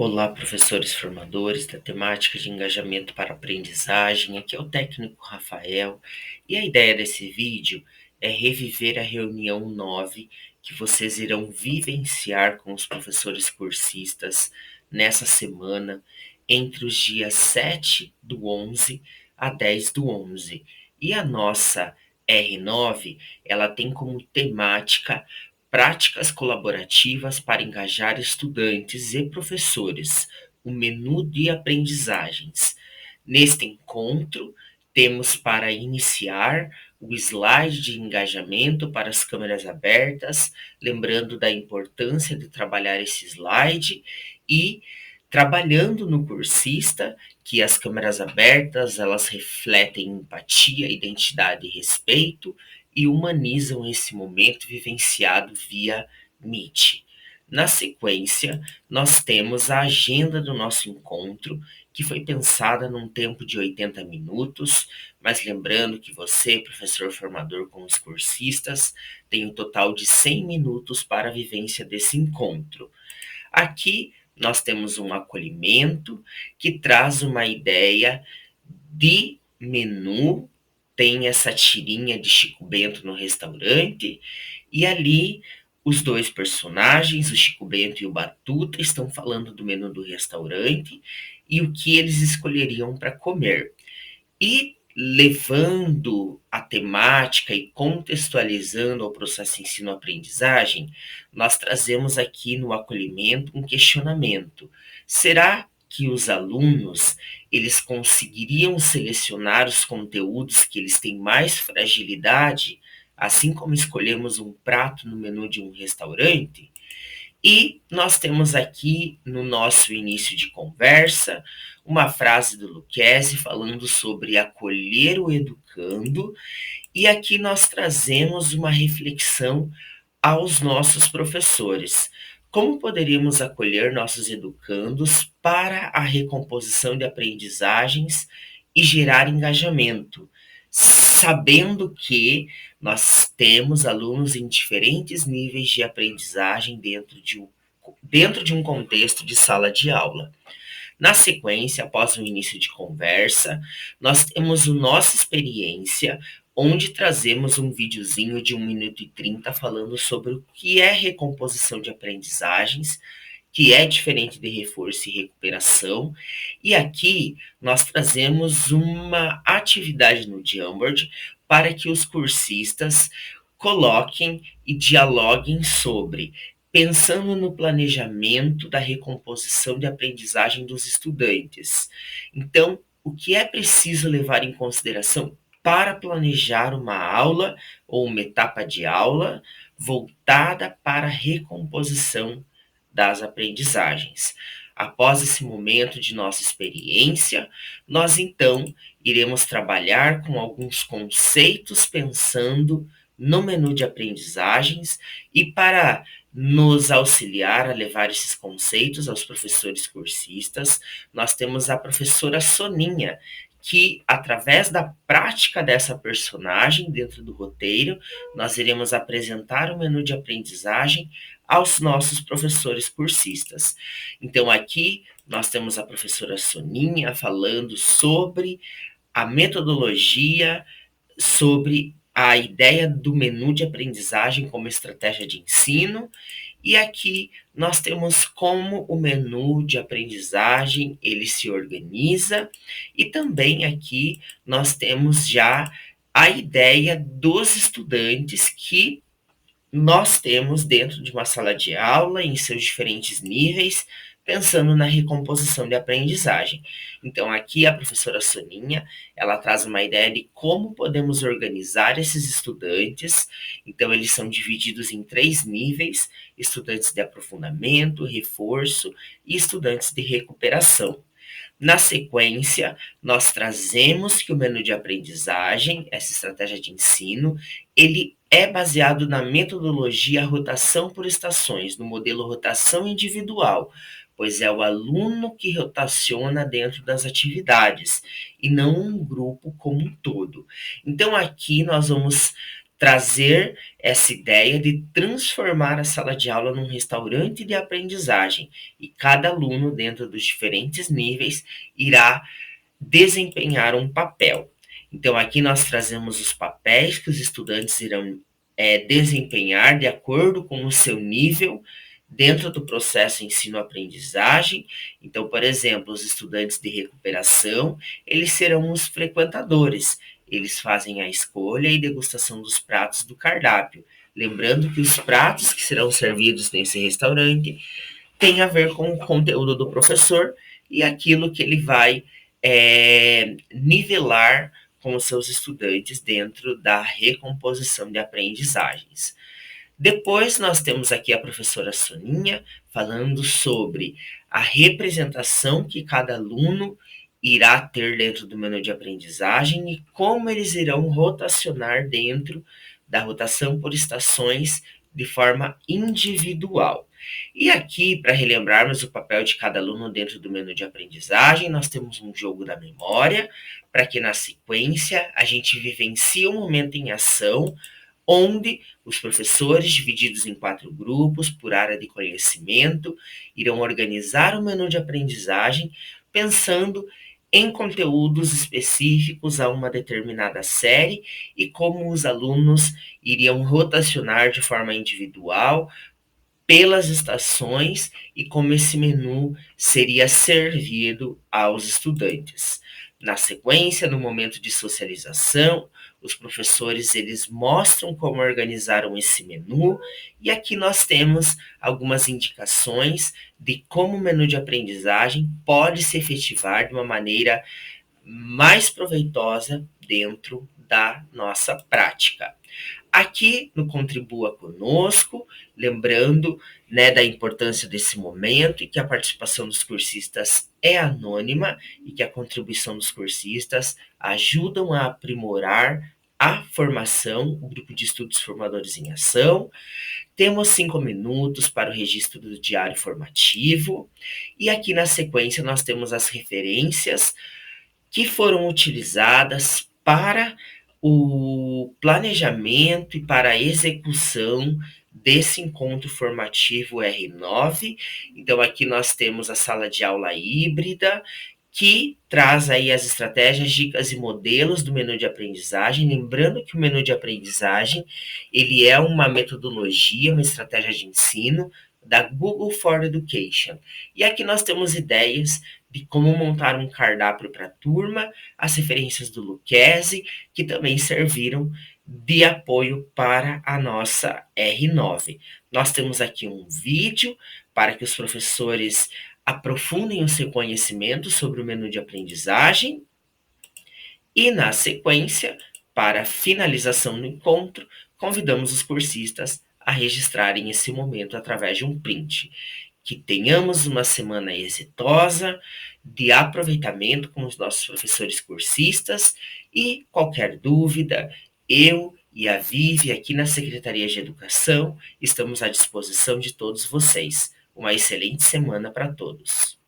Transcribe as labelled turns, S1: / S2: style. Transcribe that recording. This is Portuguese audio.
S1: Olá, professores formadores da temática de engajamento para aprendizagem. Aqui é o técnico Rafael e a ideia desse vídeo é reviver a reunião 9 que vocês irão vivenciar com os professores cursistas nessa semana entre os dias 7 do 11 a 10 do 11. E a nossa R9, ela tem como temática práticas colaborativas para engajar estudantes e professores, o menu de aprendizagens. Neste encontro, temos para iniciar o slide de engajamento para as câmeras abertas, lembrando da importância de trabalhar esse slide e trabalhando no cursista, que as câmeras abertas, elas refletem empatia, identidade e respeito, e humanizam esse momento vivenciado via Meet. Na sequência, nós temos a agenda do nosso encontro, que foi pensada num tempo de 80 minutos, mas lembrando que você, professor formador com os cursistas, tem um total de 100 minutos para a vivência desse encontro. Aqui nós temos um acolhimento que traz uma ideia de menu, tem essa tirinha de Chico Bento no restaurante, e ali os dois personagens, o Chico Bento e o Batuta, estão falando do menu do restaurante e o que eles escolheriam para comer. E levando a temática e contextualizando ao processo ensino-aprendizagem, nós trazemos aqui no acolhimento um questionamento. Será que os alunos eles conseguiriam selecionar os conteúdos que eles têm mais fragilidade, assim como escolhemos um prato no menu de um restaurante? E nós temos aqui no nosso início de conversa uma frase do Lucchesi falando sobre acolher o educando, e aqui nós trazemos uma reflexão aos nossos professores. Como poderíamos acolher nossos educandos para a recomposição de aprendizagens e gerar engajamento, sabendo que nós temos alunos em diferentes níveis de aprendizagem dentro de um contexto de sala de aula. Na sequência, após o início de conversa, nós temos a nossa experiência, onde trazemos um videozinho de 1 minuto e 30 falando sobre o que é recomposição de aprendizagens, que é diferente de reforço e recuperação. E aqui nós trazemos uma atividade no Jamboard para que os cursistas coloquem e dialoguem sobre, pensando no planejamento da recomposição de aprendizagem dos estudantes. Então, o que é preciso levar em consideração para planejar uma aula ou uma etapa de aula voltada para a recomposição das aprendizagens. Após esse momento de nossa experiência, nós então iremos trabalhar com alguns conceitos pensando no menu de aprendizagens, e para nos auxiliar a levar esses conceitos aos professores cursistas, nós temos a professora Soninha, que através da prática dessa personagem dentro do roteiro, nós iremos apresentar o menu de aprendizagem aos nossos professores cursistas. Então aqui nós temos a professora Soninha falando sobre a metodologia, sobre a ideia do menu de aprendizagem como estratégia de ensino, e aqui nós temos como o menu de aprendizagem ele se organiza, e também aqui nós temos já a ideia dos estudantes que nós temos dentro de uma sala de aula, em seus diferentes níveis, pensando na recomposição de aprendizagem. Então, aqui a professora Soninha, ela traz uma ideia de como podemos organizar esses estudantes. Então, eles são divididos em 3 níveis: estudantes de aprofundamento, reforço e estudantes de recuperação. Na sequência, nós trazemos que o menu de aprendizagem, essa estratégia de ensino, ele é baseado na metodologia rotação por estações, no modelo rotação individual, pois é o aluno que rotaciona dentro das atividades e não um grupo como um todo. Então aqui nós vamos trazer essa ideia de transformar a sala de aula num restaurante de aprendizagem e cada aluno, dentro dos diferentes níveis, irá desempenhar um papel. Então, aqui nós trazemos os papéis que os estudantes irão desempenhar de acordo com o seu nível dentro do processo ensino-aprendizagem. Então, por exemplo, os estudantes de recuperação, eles serão os frequentadores. Eles fazem a escolha e degustação dos pratos do cardápio. Lembrando que os pratos que serão servidos nesse restaurante têm a ver com o conteúdo do professor e aquilo que ele vai nivelar com os seus estudantes dentro da recomposição de aprendizagens. Depois nós temos aqui a professora Soninha falando sobre a representação que cada aluno irá ter dentro do menu de aprendizagem e como eles irão rotacionar dentro da rotação por estações de forma individual. E aqui, para relembrarmos o papel de cada aluno dentro do menu de aprendizagem, nós temos um jogo da memória, para que na sequência a gente vivencie um momento em ação, onde os professores, divididos em 4 grupos por área de conhecimento, irão organizar o menu de aprendizagem pensando em conteúdos específicos a uma determinada série e como os alunos iriam rotacionar de forma individual pelas estações e como esse menu seria servido aos estudantes. Na sequência, no momento de socialização, os professores eles mostram como organizaram esse menu e aqui nós temos algumas indicações de como o menu de aprendizagem pode se efetivar de uma maneira mais proveitosa dentro da nossa prática. Aqui no Contribua Conosco, lembrando da importância desse momento e que a participação dos cursistas é anônima e que a contribuição dos cursistas ajudam a aprimorar a formação, o grupo de estudos formadores em ação. Temos 5 minutos para o registro do diário formativo e aqui na sequência nós temos as referências que foram utilizadas para o planejamento e para a execução desse encontro formativo R9. Então, aqui nós temos a sala de aula híbrida, que traz aí as estratégias, dicas e modelos do menu de aprendizagem. Lembrando que o menu de aprendizagem, ele é uma metodologia, uma estratégia de ensino da Google for Education. E aqui nós temos ideias de como montar um cardápio para a turma, as referências do Lucchese, que também serviram de apoio para a nossa R9. Nós temos aqui um vídeo para que os professores aprofundem o seu conhecimento sobre o menu de aprendizagem e, na sequência, para a finalização do encontro, convidamos os cursistas a registrarem esse momento através de um print. Que tenhamos uma semana exitosa, de aproveitamento com os nossos professores cursistas e qualquer dúvida, eu e a Vivi aqui na Secretaria de Educação estamos à disposição de todos vocês. Uma excelente semana para todos.